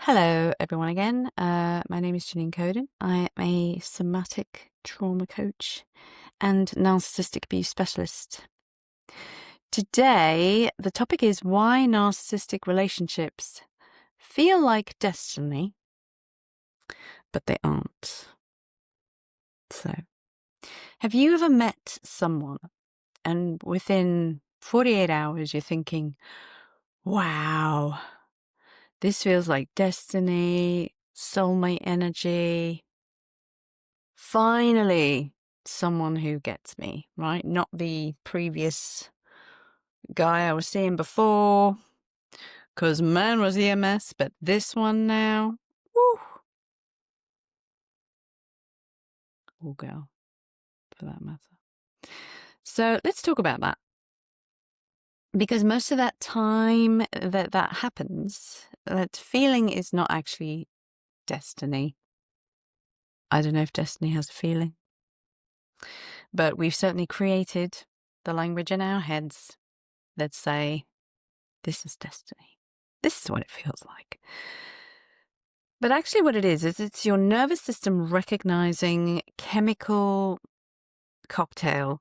Hello, everyone, again. My name is Janine Koden. I am a somatic trauma coach and narcissistic abuse specialist. Today, the topic is why narcissistic relationships feel like destiny, but they aren't. So, have you ever met someone and within 48 hours you're thinking, wow, this feels like destiny, soulmate energy? Finally, someone who gets me, right? Not the previous guy I was seeing before, because man was he a mess, but this one now, woo! Or girl, for that matter. So let's talk about that. Because most of that time that happens, that feeling is not actually destiny. I don't know if destiny has a feeling. But we've certainly created the language in our heads that say, this is destiny. This is what it feels like. But actually what it is it's your nervous system recognizing chemical cocktail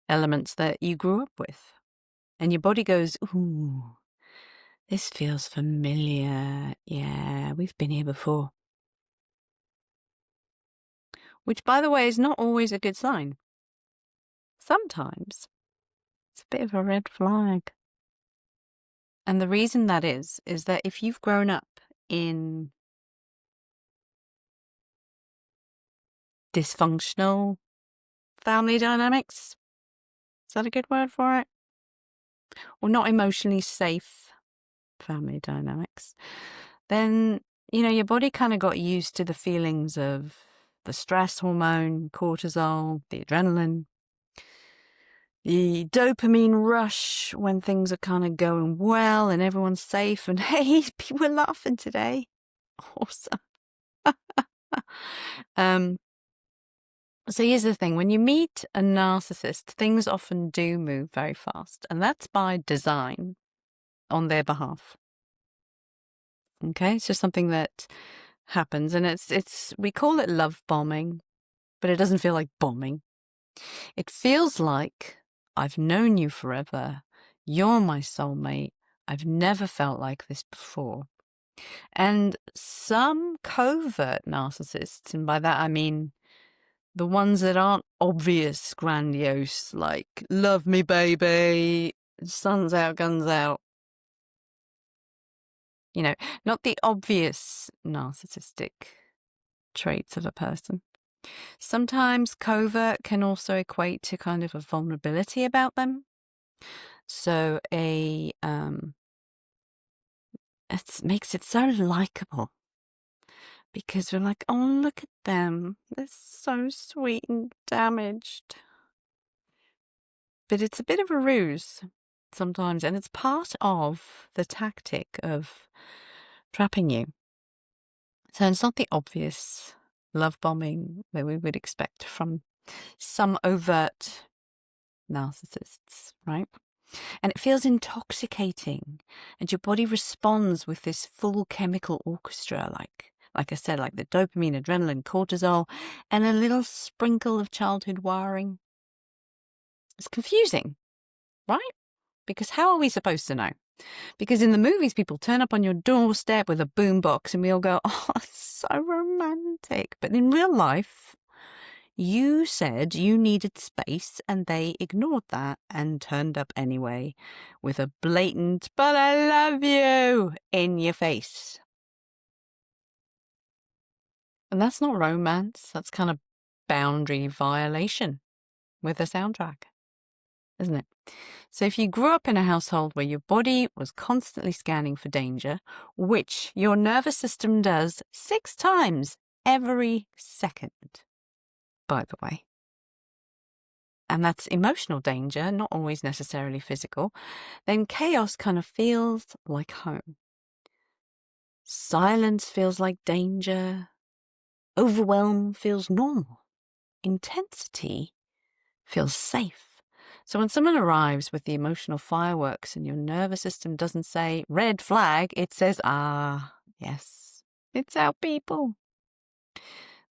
elements that you grew up with. And your body goes, ooh, this feels familiar. Yeah, we've been here before. Which, by the way, is not always a good sign. Sometimes it's a bit of a red flag. And the reason that is that if you've grown up in dysfunctional family dynamics, is that a good word for it? Or not emotionally safe family dynamics, then, your body kind of got used to the feelings of the stress hormone, cortisol, the adrenaline, the dopamine rush when things are kind of going well and everyone's safe and, hey, people are laughing today. Awesome. So here's the thing. When you meet a narcissist, things often do move very fast, and that's by design on their behalf. Okay, it's just something that happens, and we call it love bombing, but it doesn't feel like bombing. It feels like I've known you forever. You're my soulmate. I've never felt like this before. And some covert narcissists, and by that I mean the ones that aren't obvious, grandiose, like, love me, baby, sun's out, guns out. Not the obvious narcissistic traits of a person. Sometimes covert can also equate to kind of a vulnerability about them. So it makes it so likable. Because we're like, oh, look at them. They're so sweet and damaged. But it's a bit of a ruse sometimes, and it's part of the tactic of trapping you. So it's not the obvious love bombing that we would expect from some overt narcissists, right? And it feels intoxicating, and your body responds with this full chemical orchestra, like I said, like the dopamine, adrenaline, cortisol, and a little sprinkle of childhood wiring. It's confusing, right? Because how are we supposed to know? Because in the movies, people turn up on your doorstep with a boombox and we all go, oh, it's so romantic. But in real life, you said you needed space and they ignored that and turned up anyway with a blatant, but I love you in your face. And that's not romance. That's kind of boundary violation with a soundtrack, isn't it? So if you grew up in a household where your body was constantly scanning for danger, which your nervous system does 6 times every second, by the way, and that's emotional danger, not always necessarily physical, then chaos kind of feels like home. Silence feels like danger. Overwhelm feels normal. Intensity feels safe. So when someone arrives with the emotional fireworks and your nervous system doesn't say red flag, it says, yes, it's our people.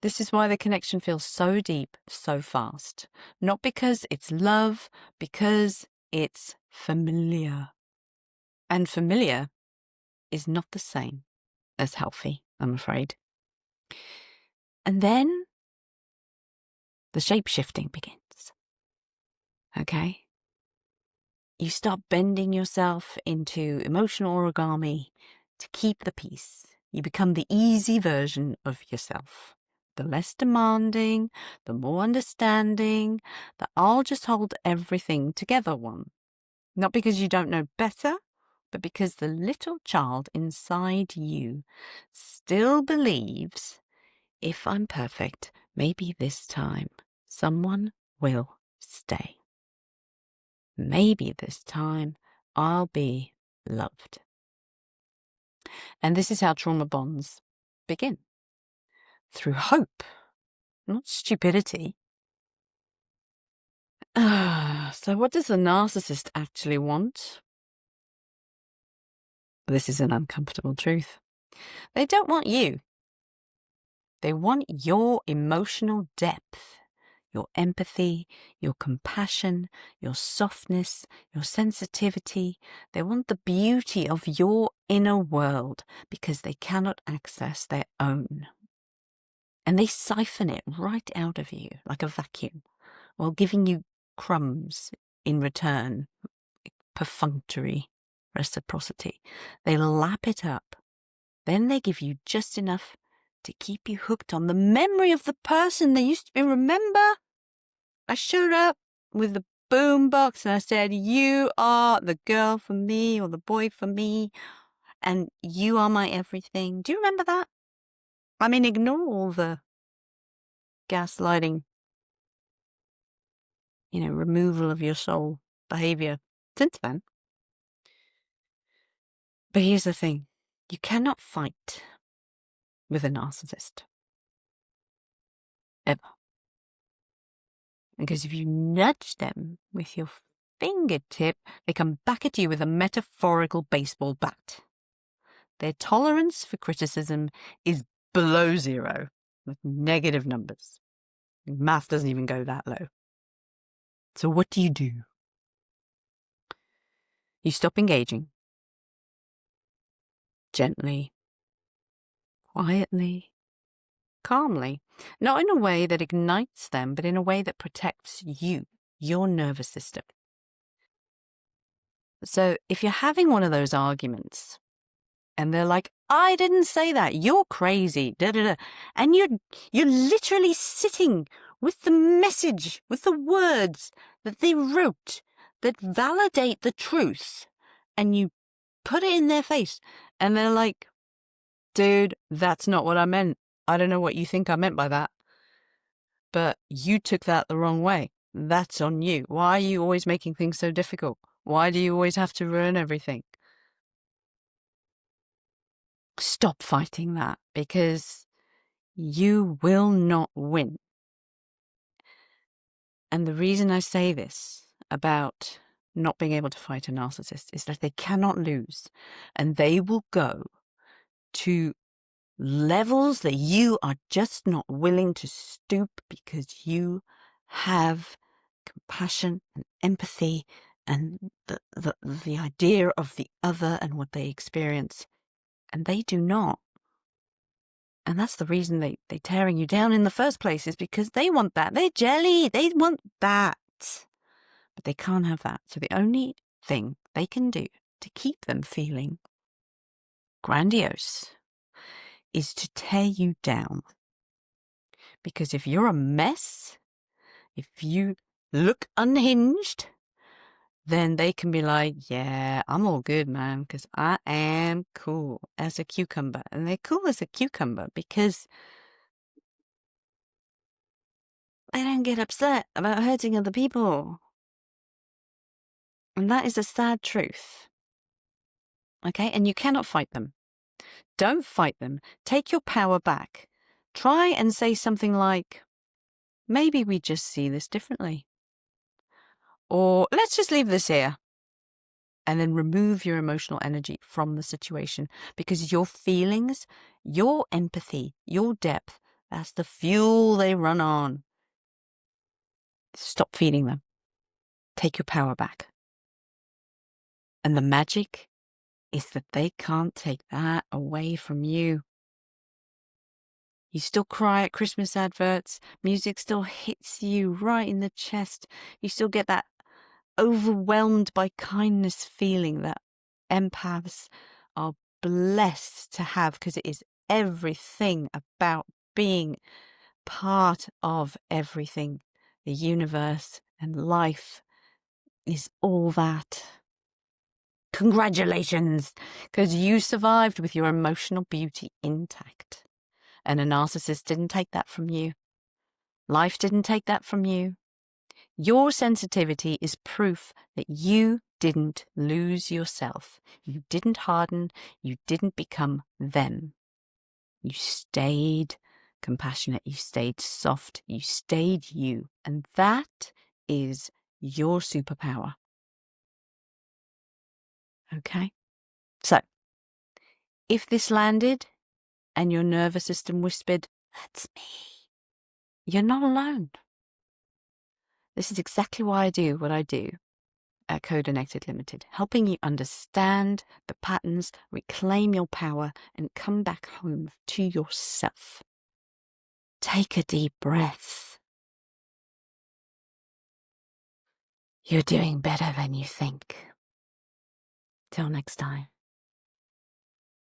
This is why the connection feels so deep, so fast. Not because it's love, because it's familiar. And familiar is not the same as healthy, I'm afraid. And then the shape-shifting begins. Okay? You start bending yourself into emotional origami to keep the peace. You become the easy version of yourself. The less demanding, the more understanding, the I'll just hold everything together one. Not because you don't know better, but because the little child inside you still believes, if I'm perfect, maybe this time someone will stay. Maybe this time I'll be loved. And this is how trauma bonds begin. Through hope, not stupidity. So what does the narcissist actually want? This is an uncomfortable truth. They don't want you. They want your emotional depth, your empathy, your compassion, your softness, your sensitivity. They want the beauty of your inner world because they cannot access their own. And they siphon it right out of you like a vacuum while giving you crumbs in return, perfunctory reciprocity. They lap it up. Then they give you just enough to keep you hooked on the memory of the person they used to be. Remember? I showed up with the boombox and I said, you are the girl for me or the boy for me and you are my everything. Do you remember that? I mean, ignore all the gaslighting, removal of your soul behavior since then. But here's the thing. You cannot fight with a narcissist. Ever. Because if you nudge them with your fingertip, they come back at you with a metaphorical baseball bat. Their tolerance for criticism is below zero, with negative numbers. Math doesn't even go that low. So what do? You stop engaging. Gently, quietly, calmly. Not in a way that ignites them, but in a way that protects you, your nervous system. So if you're having one of those arguments, and they're like, I didn't say that, you're crazy, da da da. And you're literally sitting with the message, with the words that they wrote that validate the truth, and you put it in their face, and they're like, dude, that's not what I meant. I don't know what you think I meant by that, but you took that the wrong way. That's on you. Why are you always making things so difficult? Why do you always have to ruin everything? Stop fighting that, because you will not win. And the reason I say this about not being able to fight a narcissist is that they cannot lose, and they will go to levels that you are just not willing to stoop because you have compassion and empathy and the idea of the other and what they experience, and they do not. And that's the reason they're tearing you down in the first place, is because they want that. They're jelly. They want that. But they can't have that. So the only thing they can do to keep them feeling grandiose is to tear you down. Because if you're a mess, if you look unhinged, then they can be like, yeah, I'm all good, man, because I am cool as a cucumber. And they're cool as a cucumber because they don't get upset about hurting other people. And that is a sad truth. Okay? And you cannot fight them. Don't fight them. Take your power back. Try and say something like, maybe we just see this differently. Or let's just leave this here. And then remove your emotional energy from the situation, because your feelings, your empathy, your depth, that's the fuel they run on. Stop feeding them. Take your power back. And the magic is that they can't take that away from you. You still cry at Christmas adverts. Music still hits you right in the chest. You still get that overwhelmed by kindness feeling that empaths are blessed to have, because it is everything about being part of everything. The universe and life is all that. Congratulations, because you survived with your emotional beauty intact. And a narcissist didn't take that from you. Life didn't take that from you. Your sensitivity is proof that you didn't lose yourself. You didn't harden. You didn't become them. You stayed compassionate. You stayed soft. You stayed you. And that is your superpower. Okay? So, if this landed and your nervous system whispered, "That's me," you're not alone. This is exactly why I do what I do at Coded Limited, helping you understand the patterns, reclaim your power, and come back home to yourself. Take a deep breath. You're doing better than you think. Till next time.